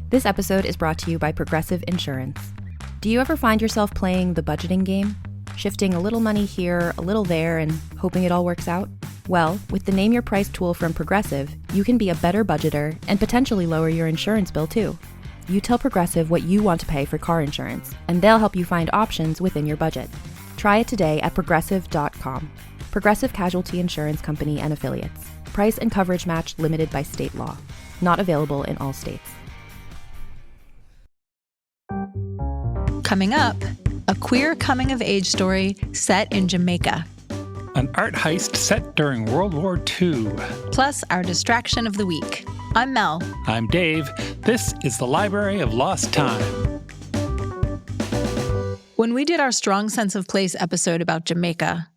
This episode is brought to you by Progressive Insurance. Do you ever find yourself playing the budgeting game? Shifting a little money here, a little there, and hoping it all works out? Well, with the Name Your Price tool from Progressive, you can be a better budgeter and potentially lower your insurance bill too. You tell Progressive what you want to pay for car insurance, and they'll help you find options within your budget. Try it today at progressive.com. Progressive Casualty Insurance Company and Affiliates. Price and coverage match limited by state law. Not available in all states. Coming up, a queer coming-of-age story set in Jamaica. An art heist set during World War II. Plus, our distraction of the week. I'm Mel. I'm Dave. This is the Library of Lost Time. When we did our Strong Sense of Place episode about Jamaica,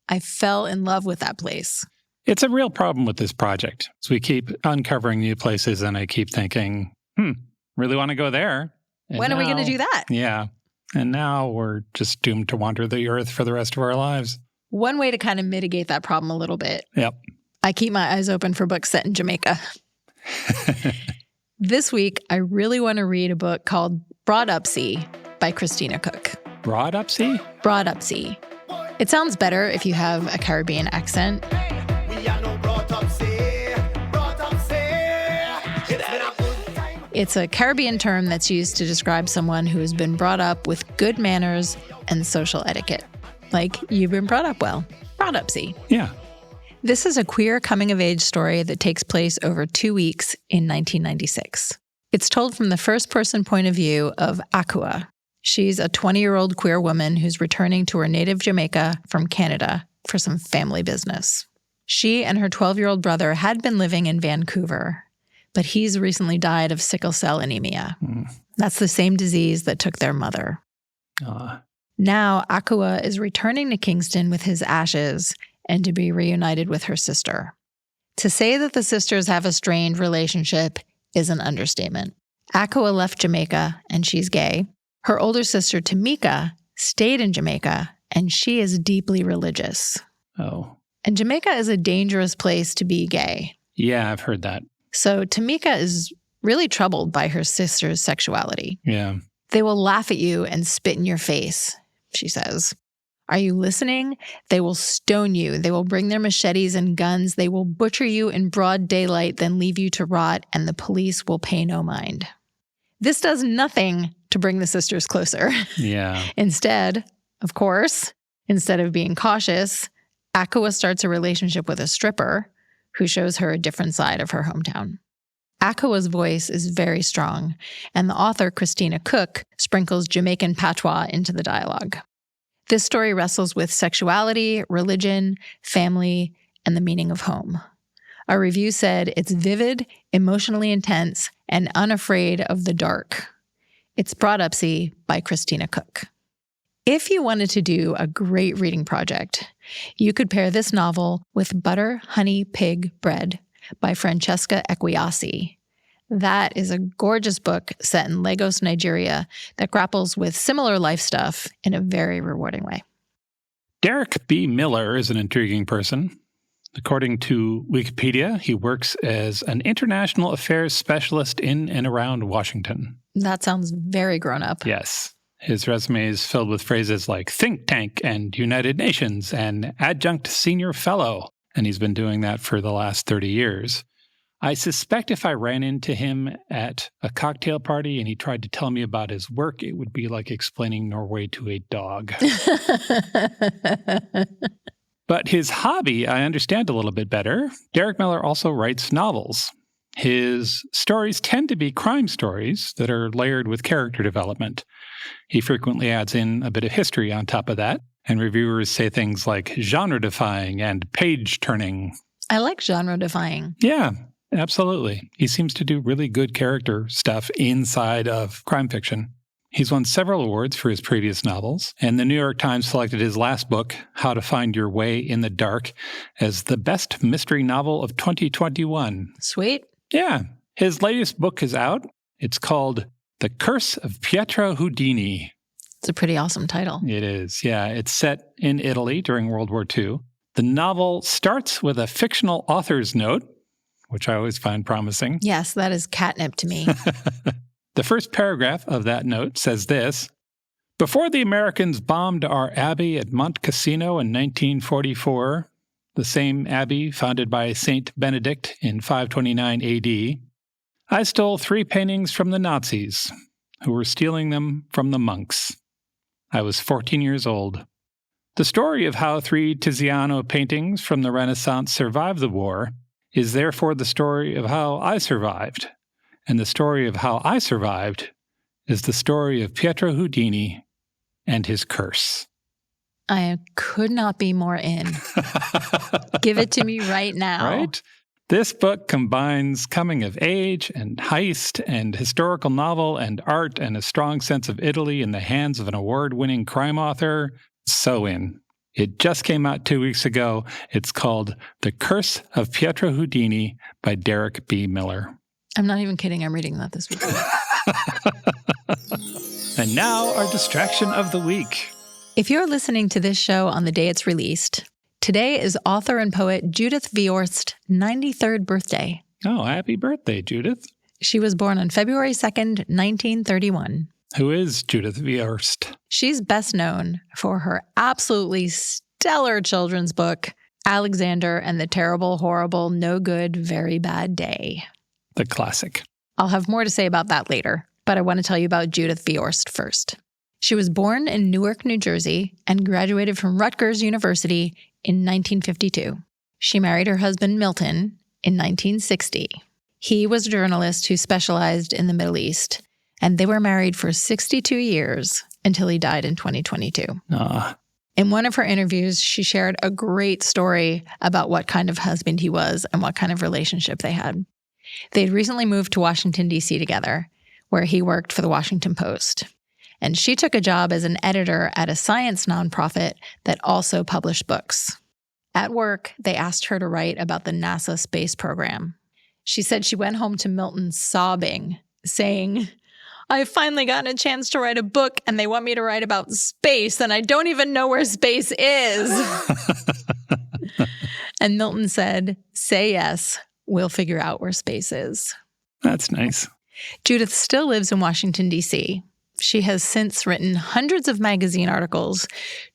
I fell in love with that place. It's a real problem with this project. So we keep uncovering new places, and I keep thinking, really want to go there. And when are we going to do that? Yeah. And now we're just doomed to wander the earth for the rest of our lives. One way to kind of mitigate that problem a little bit. Yep. I keep my eyes open for books set in Jamaica. This week, I really want to read a book called Broughtupsy by Christina Cooke. Broughtupsy? Broughtupsy. It sounds better if you have a Caribbean accent. It's a Caribbean term that's used to describe someone who has been brought up with good manners and social etiquette. Like, you've been brought up well. Broughtupsy. Yeah. This is a queer coming-of-age story that takes place over 2 weeks in 1996. It's told from the first-person point of view of Akua. She's a 20-year-old queer woman who's returning to her native Jamaica from Canada for some family business. She and her 12-year-old brother had been living in Vancouver, but he's recently died of sickle cell anemia. That's the same disease that took their mother. Now, Akua is returning to Kingston with his ashes and to be reunited with her sister. To say that the sisters have a strained relationship is an understatement. Akua left Jamaica, and she's gay. Her older sister, Tamika, stayed in Jamaica, and she is deeply religious. Oh. And Jamaica is a dangerous place to be gay. Yeah, I've heard that. So Tamika is really troubled by her sister's sexuality. Yeah. They will laugh at you and spit in your face, she says. Are you listening? They will stone you. They will bring their machetes and guns. They will butcher you in broad daylight, then leave you to rot, and the police will pay no mind. This does nothing to bring the sisters closer. Yeah. Instead of being cautious, Akua starts a relationship with a stripper who shows her a different side of her hometown. Akua's voice is very strong, and the author, Christina Cooke, sprinkles Jamaican patois into the dialogue. This story wrestles with sexuality, religion, family, and the meaning of home. A review said it's vivid, emotionally intense, and unafraid of the dark. It's Broughtupsy by Christina Cooke. If you wanted to do a great reading project, you could pair this novel with Butter, Honey, Pig, Bread by Francesca Equiasi. That is a gorgeous book set in Lagos, Nigeria, that grapples with similar life stuff in a very rewarding way. Derek B. Miller is an intriguing person. According to Wikipedia, he works as an international affairs specialist in and around Washington. That sounds very grown up. Yes. His resume is filled with phrases like think tank and United Nations and adjunct senior fellow, and he's been doing that for the last 30 years. I suspect if I ran into him at a cocktail party and he tried to tell me about his work, it would be like explaining Norway to a dog. But his hobby, I understand a little bit better. Derek Miller also writes novels. His stories tend to be crime stories that are layered with character development. He frequently adds in a bit of history on top of that, and reviewers say things like genre-defying and page-turning. I like genre-defying. Yeah, absolutely. He seems to do really good character stuff inside of crime fiction. He's won several awards for his previous novels, and the New York Times selected his last book, How to Find Your Way in the Dark, as the best mystery novel of 2021. Sweet. Yeah. His latest book is out. It's called The Curse of Pietro Houdini. It's a pretty awesome title. It is, yeah. It's set in Italy during World War II. The novel starts with a fictional author's note, which I always find promising. Yes, that is catnip to me. The first paragraph of that note says this: before the Americans bombed our abbey at Monte Cassino in 1944, the same abbey founded by Saint Benedict in 529 AD, I stole 3 paintings from the Nazis, who were stealing them from the monks. I was 14 years old. The story of how 3 Tiziano paintings from the Renaissance survived the war is therefore the story of how I survived. And the story of how I survived is the story of Pietro Houdini and his curse. I could not be more in. Give it to me right now. Right? This book combines coming of age and heist and historical novel and art and a strong sense of Italy in the hands of an award-winning crime author. So in. It just came out 2 weeks ago. It's called The Curse of Pietro Houdini by Derek B. Miller. I'm not even kidding. I'm reading that this week. And now our distraction of the week. If you're listening to this show on the day it's released, today is author and poet Judith Viorst's 93rd birthday. Oh, happy birthday, Judith. She was born on February 2nd, 1931. Who is Judith Viorst? She's best known for her absolutely stellar children's book, Alexander and the Terrible, Horrible, No Good, Very Bad Day. The classic. I'll have more to say about that later, but I want to tell you about Judith Viorst first. She was born in Newark, New Jersey, and graduated from Rutgers University in 1952. She married her husband, Milton, in 1960. He was a journalist who specialized in the Middle East, and they were married for 62 years until he died in 2022. In one of her interviews, she shared a great story about what kind of husband he was and what kind of relationship they had. They'd recently moved to Washington, D.C. together, where he worked for the Washington Post. And she took a job as an editor at a science nonprofit that also published books. At work, they asked her to write about the NASA space program. She said she went home to Milton sobbing, saying, "I've finally gotten a chance to write a book, and they want me to write about space, and I don't even know where space is." And Milton said, "Say yes, we'll figure out where space is." That's nice. Judith still lives in Washington, D.C. She has since written hundreds of magazine articles,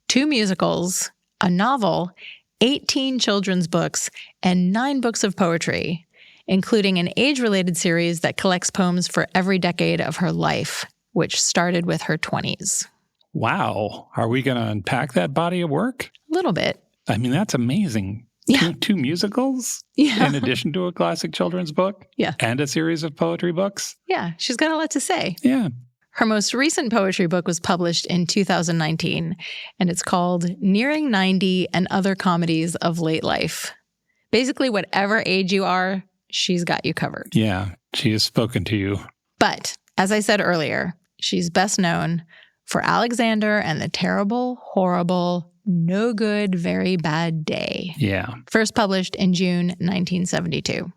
2 musicals, a novel, 18 children's books, and 9 books of poetry, including an age-related series that collects poems for every decade of her life, which started with her 20s. Wow. Are we going to unpack that body of work? A little bit. I mean, that's amazing. Yeah. Two musicals Yeah. in addition to a classic children's book? Yeah. And a series of poetry books? Yeah, she's got a lot to say. Yeah. Her most recent poetry book was published in 2019, and it's called Nearing 90 and Other Comedies of Late Life. Basically, whatever age you are, she's got you covered. Yeah, she has spoken to you. But, as I said earlier, she's best known for Alexander and the Terrible, Horrible, No Good, Very Bad Day. Yeah. First published in June 1972.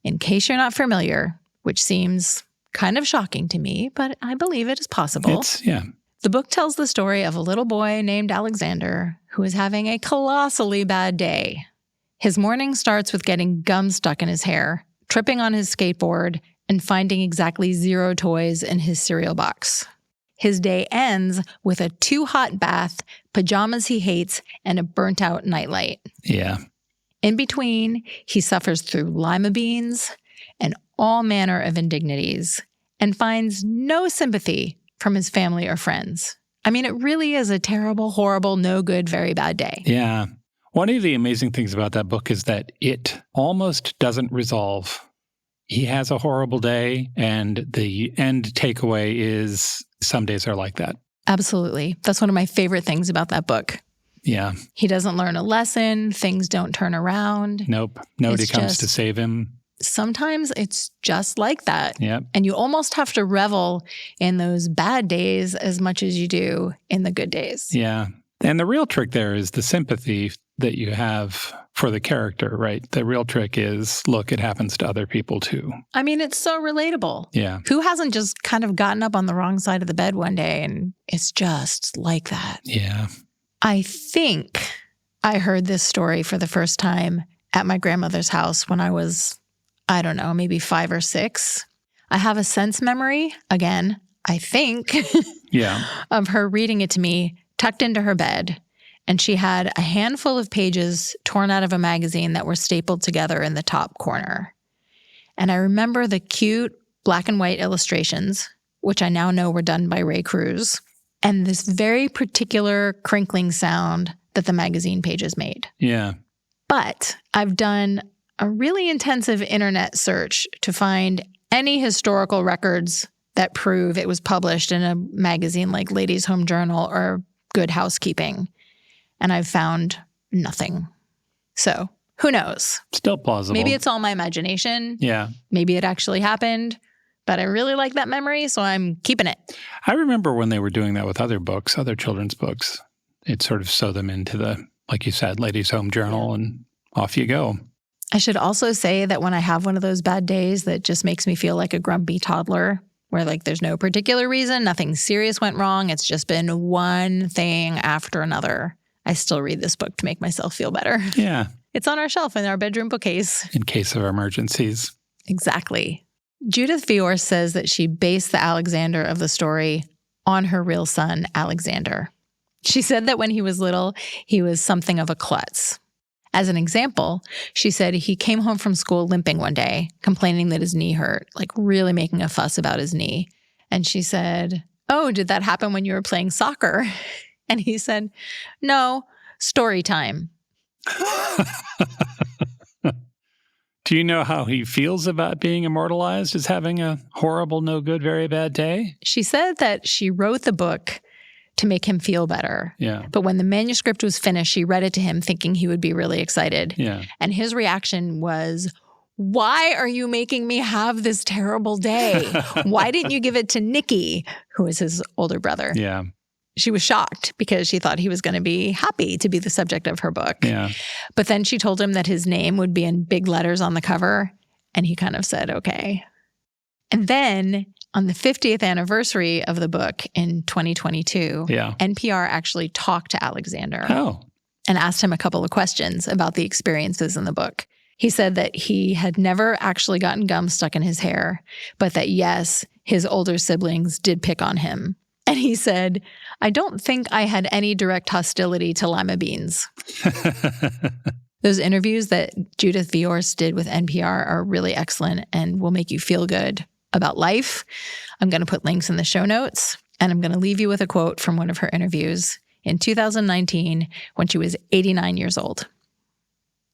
In case you're not familiar, which seems kind of shocking to me, but I believe it is possible. The book tells the story of a little boy named Alexander who is having a colossally bad day. His morning starts with getting gum stuck in his hair, tripping on his skateboard, and finding exactly 0 toys in his cereal box. His day ends with a too-hot bath, pajamas he hates, and a burnt-out nightlight. Yeah. In between, he suffers through lima beans and all manner of indignities, and finds no sympathy from his family or friends. I mean, it really is a terrible, horrible, no good, very bad day. Yeah. One of the amazing things about that book is that it almost doesn't resolve. He has a horrible day, and the end takeaway is some days are like that. Absolutely. That's one of my favorite things about that book. Yeah. He doesn't learn a lesson. Things don't turn around. Nope. Nobody comes to save him. Sometimes it's just like that. Yep. And you almost have to revel in those bad days as much as you do in the good days. Yeah. And the real trick there is the sympathy that you have for the character, right? The real trick is, look, it happens to other people too. I mean, it's so relatable. Yeah. Who hasn't just kind of gotten up on the wrong side of the bed one day and it's just like that? Yeah. I think I heard this story for the first time at my grandmother's house when I was, I don't know, maybe 5 or 6. I have a sense memory, again, I think, Yeah. of her reading it to me tucked into her bed. And she had a handful of pages torn out of a magazine that were stapled together in the top corner. And I remember the cute black and white illustrations, which I now know were done by Ray Cruz, and this very particular crinkling sound that the magazine pages made. Yeah. But I've done a really intensive internet search to find any historical records that prove it was published in a magazine like Ladies' Home Journal or Good Housekeeping. And I've found nothing. So who knows? Still plausible. Maybe it's all my imagination. Yeah. Maybe it actually happened. But I really like that memory, so I'm keeping it. I remember when they were doing that with other books, other children's books. It sort of sew them into the, like you said, Ladies' Home Journal, and off you go. I should also say that when I have one of those bad days that just makes me feel like a grumpy toddler, where like there's no particular reason, nothing serious went wrong, it's just been one thing after another, I still read this book to make myself feel better. Yeah. It's on our shelf in our bedroom bookcase. In case of emergencies. Exactly. Judith Viorst says that she based the Alexander of the story on her real son, Alexander. She said that when he was little, he was something of a klutz. As an example, she said he came home from school limping one day, complaining that his knee hurt, like really making a fuss about his knee. And she said, "Oh, did that happen when you were playing soccer?" And he said, "No, story time." Do you know how he feels about being immortalized as having a horrible, no good, very bad day? She said that she wrote the book to make him feel better. Yeah. But when the manuscript was finished, she read it to him thinking he would be really excited. Yeah. And his reaction was, "Why are you making me have this terrible day? Why didn't you give it to Nicky," who is his older brother? Yeah. She was shocked because she thought he was going to be happy to be the subject of her book. Yeah. But then she told him that his name would be in big letters on the cover, and he kind of said, okay. And then on the 50th anniversary of the book in 2022, NPR actually talked to Alexander and asked him a couple of questions about the experiences in the book. He said that he had never actually gotten gum stuck in his hair, but that yes, his older siblings did pick on him. And he said, "I don't think I had any direct hostility to lima beans." Those interviews that Judith Viorst did with NPR are really excellent and will make you feel good about life. I'm going to put links in the show notes, and I'm going to leave you with a quote from one of her interviews in 2019 when she was 89 years old.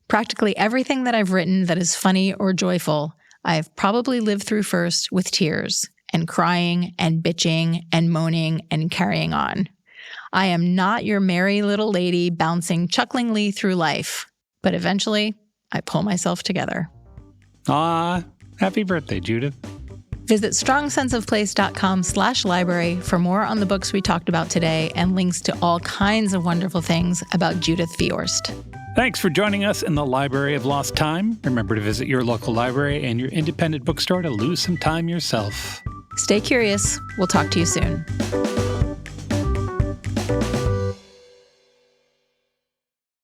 "Practically everything that I've written that is funny or joyful, I've probably lived through first with tears and crying and bitching and moaning and carrying on. I am not your merry little lady bouncing chucklingly through life, but eventually I pull myself together." Ah, happy birthday, Judith. Visit strongsenseofplace.com/library for more on the books we talked about today and links to all kinds of wonderful things about Judith Viorst. Thanks for joining us in the Library of Lost Time. Remember to visit your local library and your independent bookstore to lose some time yourself. Stay curious. We'll talk to you soon.